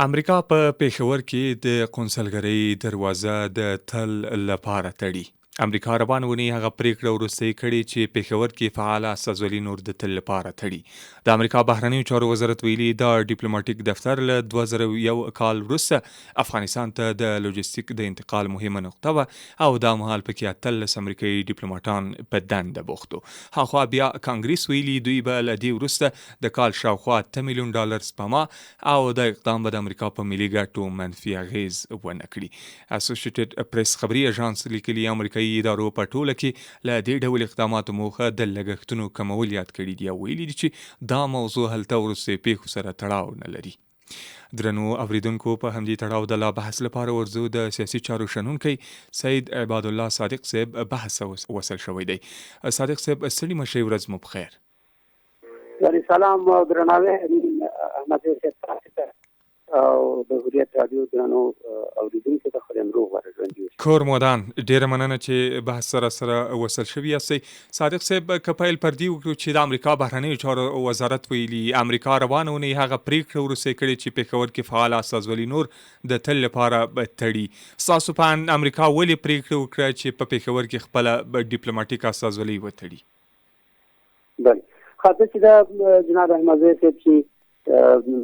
امریکا په پېښور کې د قونسلګرۍ دروازه د تل لپاره تړي. امریکا روانه ونی هغه پریکړه وروسته کړي چې پېښور کې فعال اساسولي نور د تل لپاره تړي. د امریکا بهرنیو چارو وزارت ویلي دا ډیپلوماټیک دفتر له 2001 کال وروسته افغانستان ته د لوجستیک د انتقال مهمه نقطه وه او دا مهال پکې اتلس امریکایي ډیپلوماټان په دنده بوختو. هغه بیا کانګریس ویلي دوی به له دې وروسته د کال شاوخوا $8 میلیون سپما او د اقدام به امریکا په ملي ګټو منفي اغیز ونه کړي. اسوسییټډ پریس خبري اژانس لیکلي امریکایي ادارو په ټوله کې له دې ډول اقداماتو موخه د لګښتونو کمول یاد کړي دي او ویلي دي چې دا موضوع هلته ورسته پیښو سره تړاو نه لري. درنو اوریدونکو په همدې تړاو د لا بحث لپاره ورزو د سیاسي چارو شنونکي سید عباد الله صادق صاحب بحث وصل شوی دی. صادق صاحب ستړي مشه ورځ مو بخیر. سلام او درناوی احمد صاحب او د هوریت رادیو درنو اوریدونکو ته خو امروز ورژوندي کور مودان ډیره مننه چې بحث سره وصل شوی یاستئ. صادق صاحب کپایل پردي وکړو چې د امریکا بهرنیو چارو وزارت ویلي امریکا روانه ونی هغه پریکړه ورسې کړي چې پېښور کې فعال اساسولي نور د تل لپاره تړي. تاسو په امریکا ولې پریکړه وکړه چې په پېښور کې خپل ډیپلوماټیک اساسولي وتړي؟ بله خاطر چې دا جناب احمد صاحب چې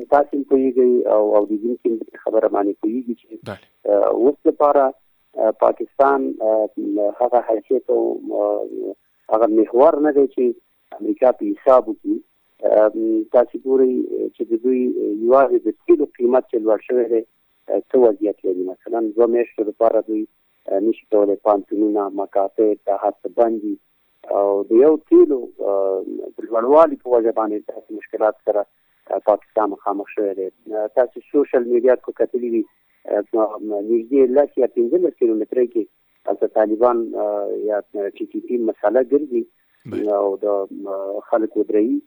تاسو پوهیږئ او اوریدونکو خبره باندې پوهیږي چې اوس لپاره پاکستان هغه حیثیت او هغه محور نه دی چې امریکا په حساب وکړي. تاسو ګورئ چې د دوی یوازې د تیلو قیمت چې لوړ شوی دی څه وضعیت لري. مثلا 2 میاشتو لپاره دوی نشي کولی پانتونونه مکاتب د حد باندې او د یو تیلو د لوړوالي په وجه باندې داسې مشکلات سره پاکستان مخامخ شوی دی. تاسو سوشل میډیا کو کتلی وي نږدې 10 یا 15 کیلومتره کې هلته طالبان یا ټي ټي پي مساله ګرځي او د خلکو درېي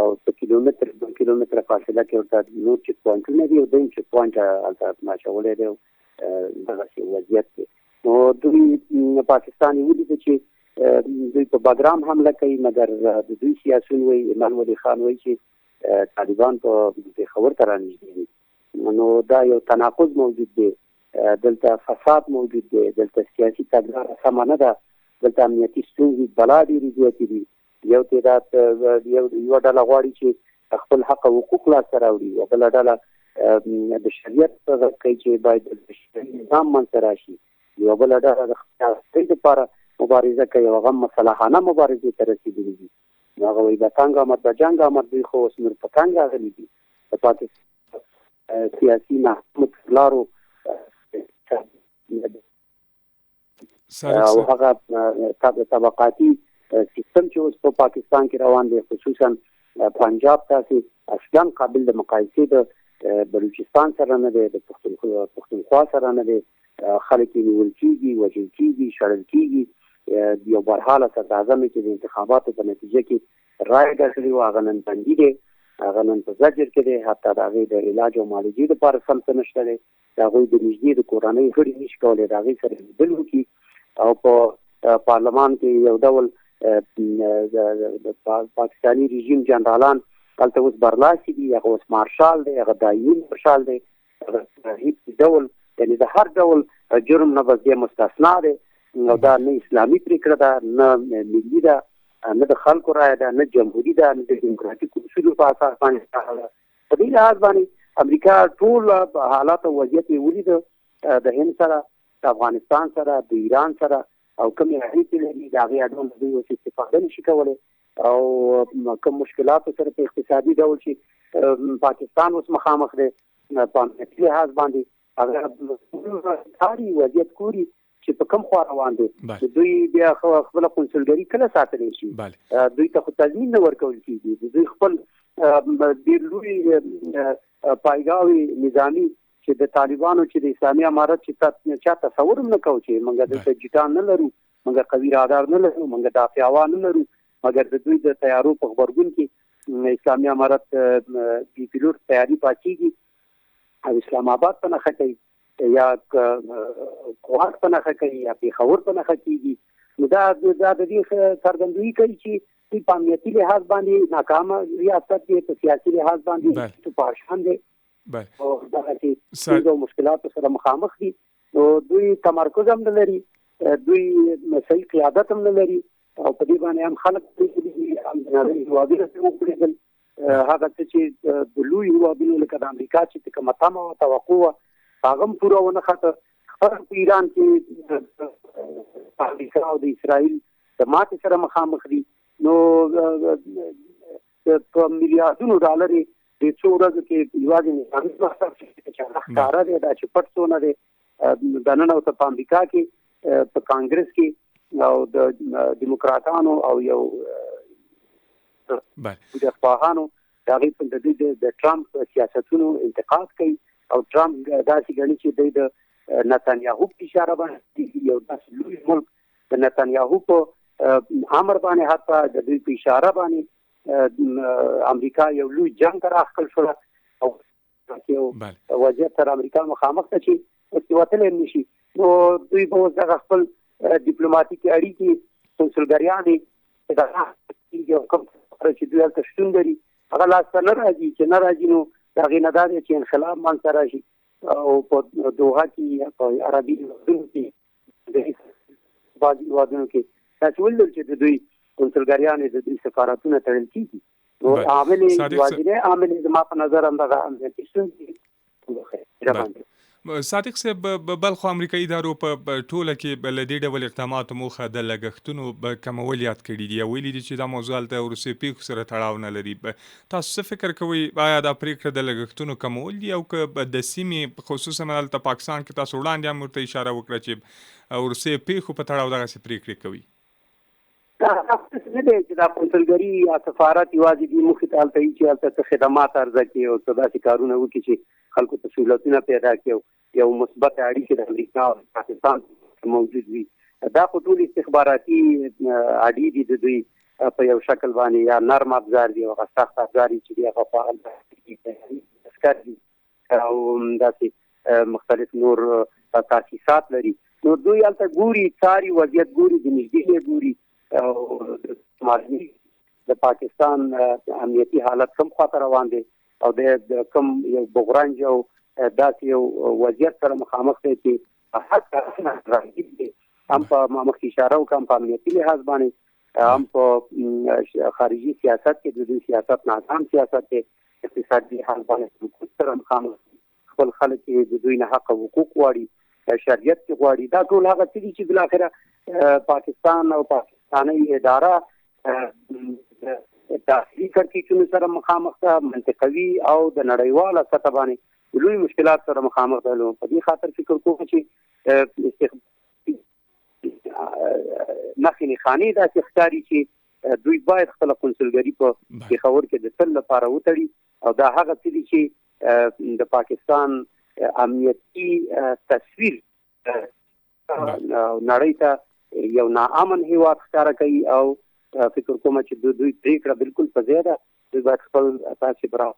او په کیلومتر 2 کیلومتر فاصله کې ورته نور چیک پوینټونه دي او دویم چیک پوینټ هلته ماچولی دی دغسې وضعیت دی. نو دوی پاکستان یې ولید چې دوی په باګرام حمله کوي مګر د دوی سیاسون وایي ایمان ولي خان وایي چې طالبان په پېښور ته رانږدې دي. نو دا یو تناقض موجود دی. دلته فساد موجود دی، دلته سیاسي تګلاره سمه نه ده، دلته امنیتي ستونزې بلا ډېرې زیاتې دي. یو تعداد یوه ډله غواړي چې خپل حق او حقوق لاسته راوړي، یوه بله ډله د شریعت په غږ کوي چې باید د شرعي نظام منځته راشي، یوه بله ډله د خپل ازادۍ لپاره مبارزه کوي او هغه مسلحانه مبارزې ته رسېدلي دي. نو هغه وایي د تنګ آمد د جنګ آمد دوی خو اوس نور په تنګ راغلي دي. د پاکستان سیاسي محکومو لارو او هغه طبقاتي سیستم چې اوس په پاکستان کې روان دی، خصوصا پنجاب تاسې اصلا قابل د مقایسې د بلوچستان سره نه دی، د پښتونخوا سره نه دی. خلک یې نیول کېږي، وژل کېږي، شړل کېږي. یو برحاله صدر اعظم چې د انتخاباتو په نتیجه کې رایه ګټلې وه هغه نن بندي دی، هغه نن په زجر کې دی، حتی د هغې د علاج او معالجې لپاره سم څه نشته دی. د هغوی د نږدې د کورنۍ غړي نشي کولی د هغې سره لیدل وکړي او په پارلمان کې یو ډول د پاکستاني رژیم جنرالان هلته اوس برلاسي دي، هغه اوس مارشال دی، هغه دایمي مارشال دی، هغه هیڅ ډول یعنې د هر ډول جرم نه به دی مستثنا دی. نو دا نه اسلامي پریکړه ده، نه ملي ده، نه د خلکو رایه ده، نه جمهوري ده، نه د ډیموکراتیک اصولو په اساس باندې ده. په دې لحاظ باندې امریکا ټول حالات او وضعیت یې ولید، د هند سره، د افغانستان سره، د ایران سره او کومې اړیکې لري د هغې اډول دوی اوس استفاده نشي کولی او کوم مشکلاتو سره په اقتصادي ډول چې پاکستان اوس مخامخ دی په امنیتي لحاظ باندې هغه څاري وضعیت ګوري چې په کوم خوا روان دی. دوی بیا خپله قونسلګري کله ساتلی شي؟ دوی ته خو تضمین نه ورکول کېږي. دوی خپل ډېر لوی پایګاوې نظامي چې د طالبانو چې د اسلامي امارت چې چا تصور هم نه کوو چې موږ دلته جیټان نه لرو، موږ قوي رادار نه لرو، موږ دافع نه لرو، مګر د دوی د تیارو په غبرګون کې اسلامي امارت بي پیلوټ تیاري پاتېږي او اسلام آباد په نښه کوي یا کوهاټ په نښه کوي یا پېښور په نښه کېږي. نو دا د دې څرګندویي کوي چې دوی په امنیتي لحاظ باندې ناکامه ریاست دی، په سیاسي لحاظ باندې پاشان دی او دغه چې مشکلات سره مخامخ دي نو دوی تمرکز هم نه لري دوی صحیح قیادت هم نه لري او په دې باندې هم خلک دې هم د هیوادونو څخه وکړي هغه چې د لوی هیوادونو لکه د امریکا چې کومه تمه او توقع هغه پوره ونه خاطر په ایران کې امریکا او د اسرائیل د ماتې سره مخامخ دي نو په میلیارډونو ډالر د څو ورځې کې یوازې نظامي مصرف چې ښکاره دی دا چې پټ څونه دی د نن او په امریکا کې په کانګرس کې او د دیموکراتانو او یو د خواهانو د ټرمپ سیاستونو انتقاد کوي او ټرمپ داسې ګڼي چې د نتانیاهو په اشاره باندې یو داسې لوی ملک د نتانیاهو په امر باندې حتی د دوی په اشاره باندې امریکا یو لوی جنگ راخل شو او یو وضعیت سره امریکا مخامخ ته چې استواتل نشي نو دوی به د خپل ډیپلوماټیک اړیکې کنسولګریانې دا یو کوم چې دوی تل شتون لري هغه لاس نه راځي چې نه راځي نو دا غینادار چې انقلاب مان سره شي او په دوحه کې په عربي ودونو کې د باقي ودونو کې تاسو ولر چې د دوی کنسولګریانې د دوی سفارتونه تړل کیږي نو عامل واجبه عامل زما په نظر هم دا هم صادق صاحب بل خو امریکایي ادارو په ټوله کې لدې ډول اقداماتو موخه د لګښتونو کمول یاد کړي دي ویلي دي چې دا موضوع ته روسي پیښو سره تړاو نه لري تاسو څه فکر کوئ آیا دا پریکړه د لګښتونو کمول دي او که د سیمې خصوصا د پاکستان کې تاسو وړاندې هم ورته اشاره وکړه چې روسي پیښو په تړاو دغه پریکړې کوي دا څه دی چې دا کنسولګری یا سفارت یوازې د مخې ته الته چې الته خدمات ارزه کوي او داسې کارونه وکړي چې خلکو ته سہولتونه پیدا کړي یو مثبت اړیکې د امریکا او پاکستان موجود وي دا په ټول استخباراتي اړیکې د دوی په یو شکل باندې یا نرم افزار دي او سخت افزار چې دی هغه فعال دي او داسې مختلف نور تاسیسات لري نو دوی الته ګوري ساري وضعیت ګوري د نږدې ګوري او د پاکستان امنیتي حالت کوم خطر روان دي او د کوم یو بغرانج او داسې یو وضعیت سره مخامخ دي چې حتی راځي دي هم په مخکې اشاره وکم په امنیتي لحاظ باندې هم په خارجي سیاست کې د دوی سیاست ناکام سیاست دی اقتصادي حال باندې سره مخامخ خپل خلک د دوی نه حق حقوق غواړي شریعت کې غواړي دا ټول هغه څه دي چې بل اخره پاکستان او پاکستاني اداره داخلي کړکېچونو سره مخامخ ده منطقوي او د نړیواله سطح باندې لوی مشکلات سره مخامخ ده نو په دې خاطر فکر کوم چې نخني خاني دا ښکاري چې دوی باید خپل کنسولګری په پیښور کې د تل لپاره وتړي او دا هغه څه دي چې د پاکستان امنیتي تصویر نړۍ ته یو ناامن هیواد ښکاره کوي او فکر کوم چې دوی پریکړه بالکل په ځای ده دوی باید خپل اساسي براو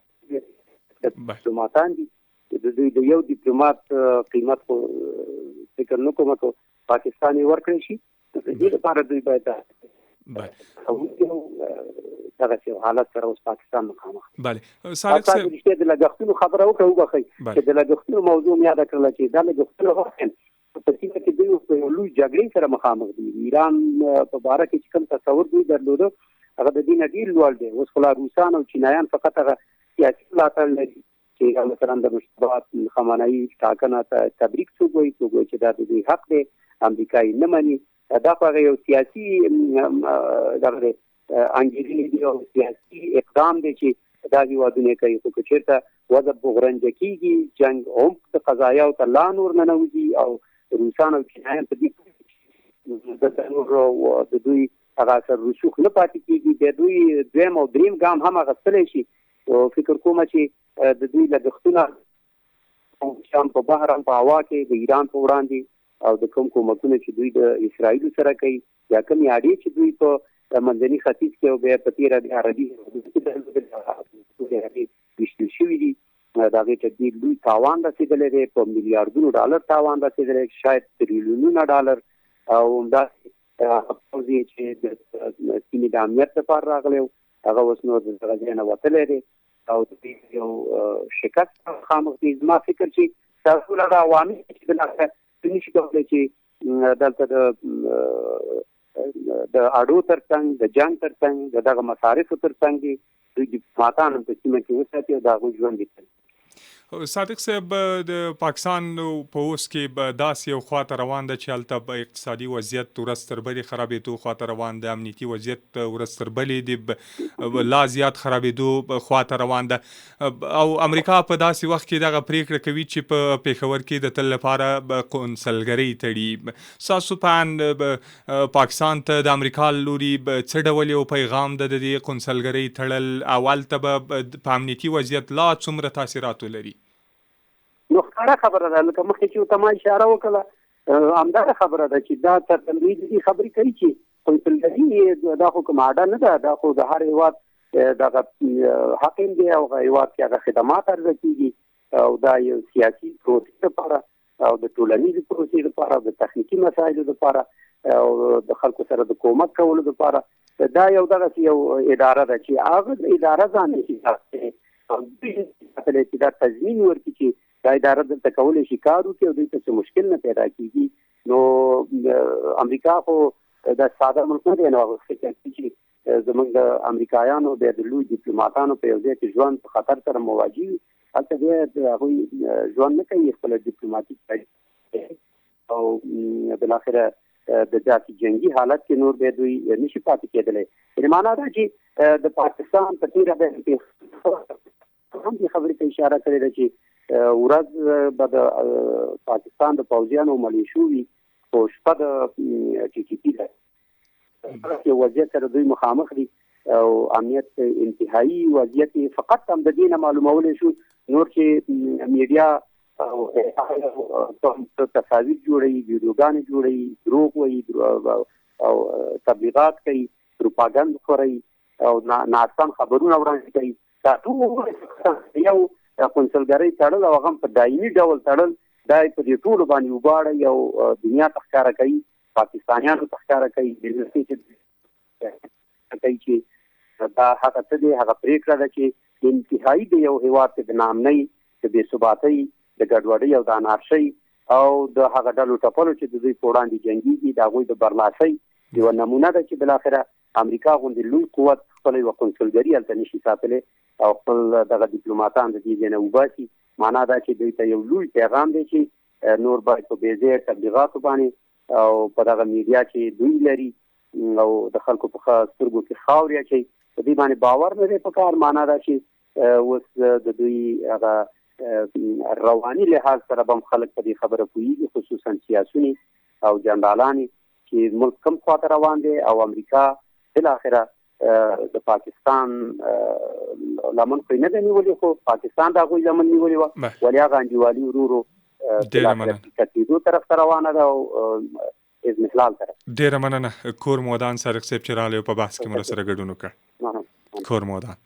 ډیپلوماټان دي د دوی د یو ډیپلوماټ قیمت کو فکر نه کوم ته پاکستاني ورکړي شي د دې لپاره دوی باید دا چې حالت سره اوس پاکستان مخامخ بله صادق صاحب د لګښتونو خبره وکړو بخي چې د لګښتونو موضوع مې یاد کړل چې دا لګښتونه وخت په سیمه کې دوی په لوی جګړې سره مخامخ دي ایران په باره کې کوم تصور دوی درلوده هغه د دې ډیر لوړ دی اوس خلا روسان او چینایان فقط هغه سیاسي ملاتړ لري چې مثلا د مشتبهات خامنه‌ای ټاکنه ته تبریک څوګوي چې دا د دوی حق دی امریکایي نه مني دا په یو سیاسي دغه انګریزي دی او سیاسي اقدام دی چې دا هیوادونه کوي خو چېرته وضع بغرنج کیږي جنگ هم د قضایا او لا نور نه نوځي او روسان او چینایان په دې د تنور د دوی هغه سر رسوخ نه پاتې کیږي د دوی دویم او دریم ګام هم غوښتل شي او فکر کوم چې د دوی لګښتونه او شام په بهر په هوا کې د ایران په وړاندې او د کوم کومکونه چې دوی د اسرائیل سره کوي یا کوم یادې چې دوی په منځني ختیځ کې او بیا په تیر د عربي وشتل شوی دي دا غي چې دوی تاوان رسیدلې ده په میلیارډونو ډالر تاوان رسیدلې شاید تریلیونونو ډالر او دا پوزي چې د سیمې د امنیت لپاره راغلی هغه اوس نو د غزا نه وتلې ده او د یو شکست خامخ دي. زما فکر چې تاسو له عوامل چې بلاخره نشي کولای چې دلته د اړو ترڅنګ د جنګ ترڅنګ دغه مصارفو ترڅنګ دوی ډیپلوماټان په سیمه کې وساتي او د هغوی ژوند وکړي. صادق صاحب د پاکستان په اوس کې داسې یو خواته روان ده چې هلته به اقتصادي وضعیت ورځ تر بلې خرابېدو خواته روان ده، امنیتي وضعیت ورځ تر بلې د لا زیات خرابېدو خواته روان ده او امریکا په داسې وخت کې دغه پریکړه کوي چې په پېښور کې د تل لپاره قونسلګرۍ تړي. ستاسو په اند پاکستان ته د امریکا له لوري څه ډول یو پیغام ده د دې قونسلګرۍ تړل او هلته به په امنیتي وضعیت لا څومره تاثیرات ولري؟ نو ښکاره خبره ده، لکه مخکې چې ته ما اشاره وکړه همدغه خبره ده چې دا څرګندوي د دې خبرې کوي چې قونسلګري دا خو کوم عاده نه ده، دا خو د هر هېواد دغه حق دی او هېواد کې هغه خدمات عرضه کېږي او دا یو سیاسي پروسې لپاره او د ټولنیزې پروسې لپاره او د تخنیکي مسایلو لپاره او د خلکو سره د کومک کولو لپاره دا یو دغسې یو اداره ده چې هغه اداره ځان نشي ساتلی او دوی چې دا تضمین ورکړي چې دا اداره دلته کولی شي کار وکړي او دوی ته څه مشکل نه پیدا کېږي. نو امریکا خو دا ساده ملک نه دی، نو هغه فکر کوي چې زموږ د امریکایانو د لوی ډیپلوماټانو په یو ځای کې ژوند په خطر سره مواجه وي، هلته بیا هغوی ژوند نه کوي خپله ډیپلوماتیک او بالاخره د داسې جنګي حالت کې نور بیا دوی نشي پاتې کېدلی. یعنې معنا دا چې د پاکستان په تېره هم دې خبرې ته اشاره کړې ده چې ورځ به د پاکستان د پوځیانو ملیشو وي خو شپه د ټي ټي پي ده. یو وضعیت سره دوی مخامخ دي او امنیت انتهایی وضعیت فقط هم د دې نه معلومولی شو، نور چې میډیا او تصاویر جوړوي، ویډیوګانې جوړوي، دروغ وایي او تبلیغات کوي، پروپاګند خپروي او ناسم خبرونه وړاندې کوي. دا ټول یو قونسلګرۍ تړل او هغه په دایمي ډول تړل دا په دې ټولو باندې وباړی او دنیا ته ښکاره کوي، پاکستانیانو ته ښکاره کوي چې دا هغه څه دی، هغه پرېکړه ده چې انتهایی د یو هېواد د ناامنۍ، د بې ثباتۍ، د ګډوډۍ او د انارشۍ او د هغه ډلو ټپلو چې د دوی په وړاندې جنګېږي د هغوی د برلاسۍ یوه نمونه ده چې بالاخره امریکا غوندې لوی قوت خپله یوه قونسلګري هلته نشي ساتلی او خپل دغه ډیپلوماټان د دې ځای نه وباسي. معنا دا چې دوی ته یو لوی پیغام دی چې نور باید په بې ځایه تبلیغاتو باندې او په دغه میډیا چې دوی لري او د خلکو په سترګو کې خاورې اچوي په دې باندې باور نه دی پکار. معنا دا چې اوس د دوی هغه رواني لحاظ سره به هم خلک په دې خبره پوهېږي، خصوصا سیاسونې او جنرالانې چې ملک کوم خواته روان دی او امریکا بالاخره د پاکستان لمن خو یې نه ده نیولې، خو پاکستان د هغوی لمن نیولې وه، ولې هغه انډیوالي ورو ورو کتېدو طرف ته روانه ده او اضمحلال طرف. ډېره مننه کور مودان صادق صاحب چې راغلی او په بحث کې مو راسره ګډون وکړ. کور مودان.